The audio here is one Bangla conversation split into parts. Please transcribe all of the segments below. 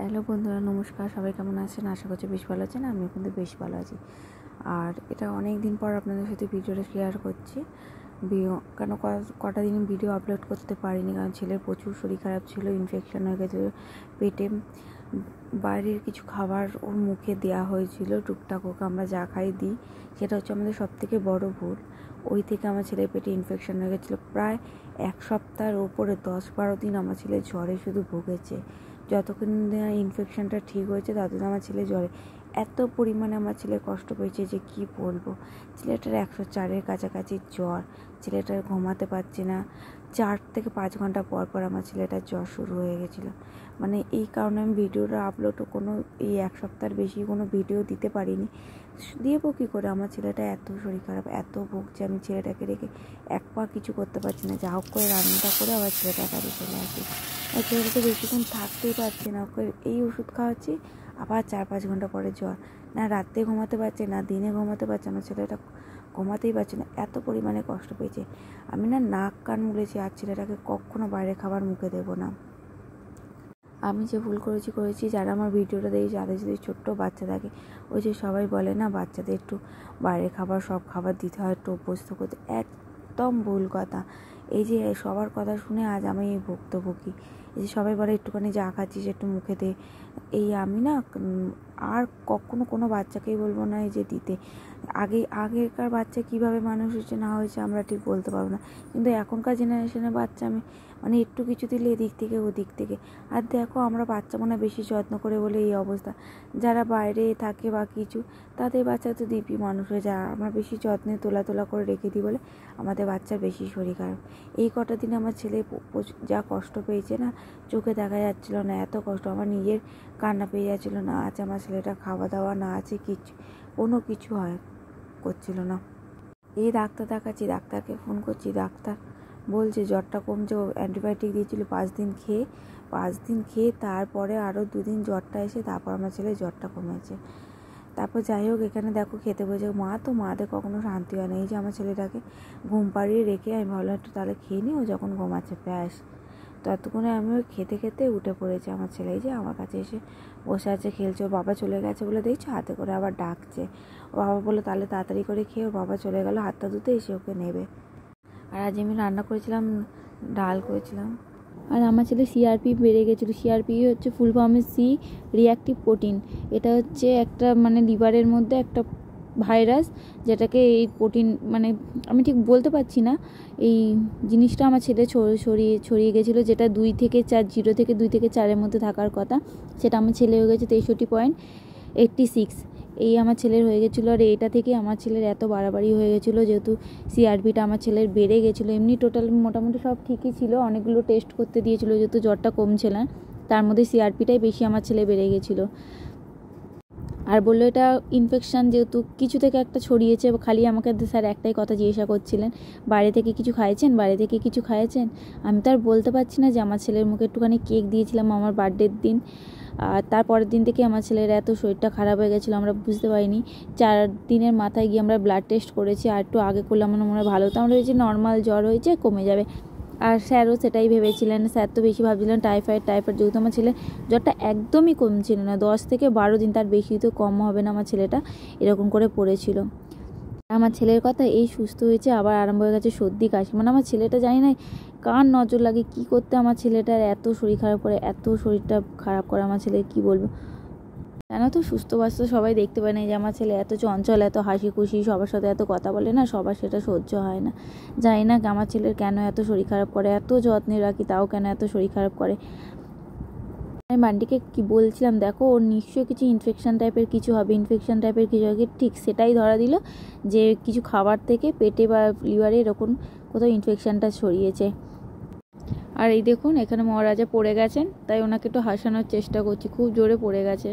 হ্যালো বন্ধুরা, নমস্কার। সবাই কেমন আছেন? আশা করছি বেশ ভালো আছেন। আমিও কিন্তু বেশ ভালো আছি। আর এটা অনেক দিন পর আপনাদের সাথে ভিডিওটা শেয়ার করছি। কেন কটা দিন ভিডিও আপলোড করতে পারিনি, কারণ ছেলের প্রচুর শরীর খারাপ ছিল, ইনফেকশন হয়ে গেছিলো পেটে। বাইরের কিছু খাবার ওর মুখে দেওয়া হয়েছিল, টুকটাক ওকে আমরা যা খাই দিই, সেটা হচ্ছে আমাদের সবথেকে বড় ভুল। ওই থেকে আমার ছেলের পেটে ইনফেকশন হয়ে গেছিলো। প্রায় এক সপ্তাহের ওপরে 10-12 দিন আমার ছেলে জ্বরে শুধু ভুগেছে। যতক্ষণ না ইনফেকশনটা ঠিক হয়েছে ততদিন আমার ছেলে জ্বরে এত পরিমাণে আমার ছেলে কষ্ট পেয়েছে যে কি বলবো। ছেলেটার 104-এর কাছাকাছি জ্বর, ছেলেটার ঘুমাতে পারছে না। 4 থেকে 5 ঘন্টা পর পর আমার ছেলেটার জ্বর শুরু হয়ে গেছিলো। মানে এই কারণে আমি ভিডিওটা আপলোডও এই এক সপ্তাহের বেশি কোনো ভিডিও দিতে পারিনি। দেবো কী করে? আমার ছেলেটা এত শরীর খারাপ, এত ভুগছে, আমি ছেলেটাকে রেখে এক পা কিছু করতে পারছি না। যা হোক করে রান্নাটা করে আবার ছেলেটার কাছে চলে আসি। আর ছেলেটা তো বেশিক্ষণ থাকতেই পারছে না, ওকে এই ওষুধ খাওয়াচ্ছি, আবার 4-5 ঘন্টা পরে জ্বর। না রাতে ঘুমাতে পারছে, না দিনে ঘুমাতে পারছে। আমার ছেলেটা ঘুমাতেই পারছে না, এত পরিমাণে কষ্ট পেয়েছে। আমি নাক কান মুলেছি, আর ছেলেটাকে কখনো বাইরে খাবার মুখে দেবো না। আমি যে ভুল করেছি, যারা আমার ভিডিওটা দেখি, যাদের যদি ছোট্ট বাচ্চা থাকে, ওই যে সবাই বলে না বাচ্চাদের একটু বাইরে খাবার, সব খাবার দিতে হয়, একটু অভ্যস্ত করতে, একদম ভুল কথা। এই যে সবার কথা শুনে আজ আমি এই ভুক্তভোগী। এই যে সবাই বলে একটুখানি যা খাচ্ছিস একটু মুখে দে, এই আমি আর কখনো কোনো বাচ্চাকেই বলবো না এই যে দিতে। আগেকার বাচ্চা কিভাবে মানুষ হয়েছে না হয়েছে আমরা ঠিক বলতে পারবো না, কিন্তু এখনকার জেনারেশনের বাচ্চা আমি একটু কিছু দিলে এদিক থেকে ওদিক থেকে। আর দেখো, আমরা বাচ্চা মনে বেশি যত্ন করে বলে এই অবস্থা। যারা বাইরে থাকে বা কিছু, তাদের বাচ্চা তো দিব্যি মানুষ হয়ে যায়। আমরা বেশি যত্নে তোলা করে রেখে দিই বলে আমাদের বাচ্চার বেশি শরীর খারাপ। এই কটা দিনে আমার ছেলে যা কষ্ট পেয়েছে না, চোখে দেখা যাচ্ছিল না, এত কষ্ট। আমার নিজের কান্না পেয়ে যাচ্ছিলো, না আছে আমার ছেলেটা খাওয়া দাওয়া, না আছে কোনো কিছু করছিল না। এই ডাক্তার দেখাচ্ছি, ডাক্তারকে ফোন করছি, ডাক্তার বলছে জ্বরটা কমছে। ও অ্যান্টিবায়োটিক দিয়েছিল 5 দিন খেয়ে তারপরে আরও 2 দিন জ্বরটা এসে তারপর আমার ছেলে জ্বরটা কমেছে। তারপর যাই হোক, এখানে দেখো খেতে বসে মাদের কখনো শান্তি হয় না। এই যে আমার ছেলেটাকে ঘুম পাড়িয়ে রেখে আমি ভাবলাম একটু তাহলে খেয়ে নিই, ও যখন ঘুমাচ্ছে ব্যাস। ততক্ষণে আমি ওই খেতে খেতে উঠে পড়েছি। আমার ছেলে এই যে আমার কাছে এসে বসে আছে, খেলছে। ওর বাবা চলে গেছে বলে দেখছো হাতে করে আবার ডাকছে। ও বাবা বললো তাহলে তাড়াতাড়ি করে খেয়ে, ওর বাবা চলে গেল হাতটা ধুতে, এসে ওকে নেবে। আর আজ আমি রান্না করেছিলাম, ডাল করেছিলাম। আর আমার ছেলে সিআরপি বেড়ে গেছিলো। সিআরপি হচ্ছে ফুল ফর্মে সি রিঅ্যাক্টিভ প্রোটিন। এটা হচ্ছে একটা লিভারের মধ্যে একটা ভাইরাস, যেটাকে এই প্রোটিন আমি ঠিক বলতে পারছি না, এই জিনিসটা আমার ছেলে ছড়িয়ে গেছিলো, যেটা 2 থেকে 4, 0 থেকে 2 থেকে 4-এর মধ্যে থাকার কথা, সেটা আমার ছেলে হয়ে গেছে 63.86। এই আমার ছেলের হয়ে গেছিলো। আর এটা থেকে আমার ছেলের এত বাড়াবাড়ি হয়ে গেছিলো, যেহেতু সিআরপিটা আমার ছেলের বেড়ে গেছিলো। এমনি টোটাল মোটামুটি সব ঠিকই ছিল, অনেকগুলো টেস্ট করতে দিয়েছিলো, যেহেতু জ্বরটা কমছে না, তার মধ্যে সিআরপিটাই বেশি আমার ছেলে বেড়ে গেছিলো। আর বললো এটা ইনফেকশান, যেহেতু কিছু থেকে একটা ছড়িয়েছে। খালি আমাকে স্যার একটাই কথা জিজ্ঞাসা করছিলেন, বাইরে থেকে কিছু খাইয়েছেন? আমি তো আর বলতে পারছি না যে আমার ছেলের মুখে একটুখানি কেক দিয়েছিলাম আমার বার্থডের দিন। আর তারপরের দিন থেকে আমার ছেলের এত শরীরটা খারাপ হয়ে গেছিলো, আমরা বুঝতে পারিনি। 4 দিনের মাথায় গিয়ে আমরা ব্লাড টেস্ট করেছি, আর একটু আগে করলে আমার মনে হয় ভালো হতো। আমরা হয়েছে নর্মাল জ্বর হয়েছে, কমে যাবে। আর স্যারও সেটাই ভেবেছিলেন। স্যার তো বেশি ভাবছিলেন টাইফয়েড, যেহেতু আমার ছেলে জ্বরটা একদমই কমছিল না, 10 থেকে 12 দিন, তার বেশি তো কম হবে না, আমার ছেলেটা এরকম করে পড়েছিল। আমার ছেলের কথা এই সুস্থ হয়েছে, আবার আরম্ভ হয়ে গেছে সর্দি কাশি। আমার ছেলেটা জানি না কার নজর লাগে কি করতে, আমার ছেলেটার এত শরীর খারাপ করে, এত শরীরটা খারাপ করে আমার ছেলে, কি বলবো। কেন তো সুস্থ বাস্তব সবাই দেখতে পায় না যে আমার ছেলে এত চঞ্চল, এত হাসি খুশি, সবার সাথে এত কথা বলে না, সবার সেটা সহ্য হয় না। জানি না আমার ছেলের কেন এত শরীর খারাপ করে, এত যত্নে রাখি তাও কেন এত শরীর খারাপ করে। আমি বান্টিকে কি বলছিলাম, দেখো ওর নিশ্চয়ই কিছু ইনফেকশন টাইপের কিছু হবে, ঠিক সেটাই ধরা দিল যে কিছু খাবার থেকে পেটে বা লিভারে এরকম কোথাও ইনফেকশানটা ছড়িয়েছে। আর এই দেখুন এখানে মহারাজা পড়ে গেছেন, তাই ওনাকে একটু হাসানোর চেষ্টা করছি, খুব জোরে পড়ে গেছে।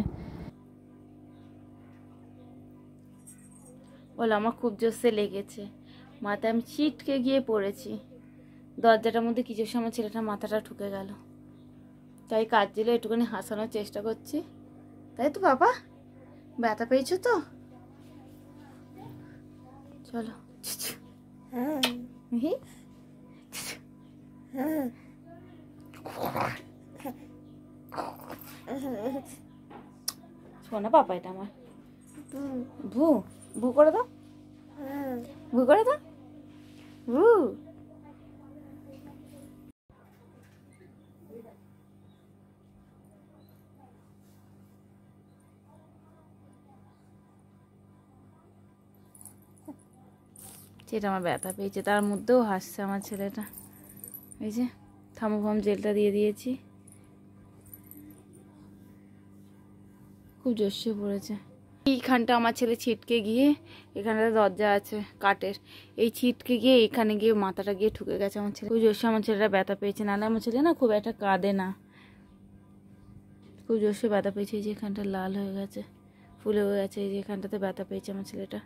বলো আমার খুব জোরসে লেগেছে, মাথায় আমি ছিটকে গিয়ে পড়েছি, দরজাটার মধ্যে কিছুর সময় ছেলেটার মাথাটা ঠুকে গেল, তাই কাজ দিলে একটুখানি হাসানোর চেষ্টা করছি। তাই তো বাবা, ব্যথা পেয়েছো তো? চলো। শোনা পাপা এটা আমার ভু ভু করে দাও, ভু করে দাও, ভু। যেটা আমার ব্যথা পেয়েছে তার মধ্যেও হাসছে আমার ছেলেটা। এই যে থার্মোফর্ম জেলটা দিয়ে দিয়েছি, খুব জোশে পড়েছে। এইখানটা আমার ছেলে ছিটকে গিয়ে, এখানটা দরজা আছে কাঠের, এই ছিটকে গিয়ে এখানে গিয়ে মাথাটা গিয়ে ঠুকে গেছে আমার ছেলে। খুব জোশে আমার ছেলেটা ব্যথা পেয়েছে, নাহলে আমার ছেলে না খুব একটা কাঁদে না, খুব জোশে ব্যথা পেয়েছে। এই যে এখানটা লাল হয়ে গেছে, ফুলে হয়ে গেছে, এই যে এখানটাতে ব্যথা পেয়েছে আমার ছেলেটা।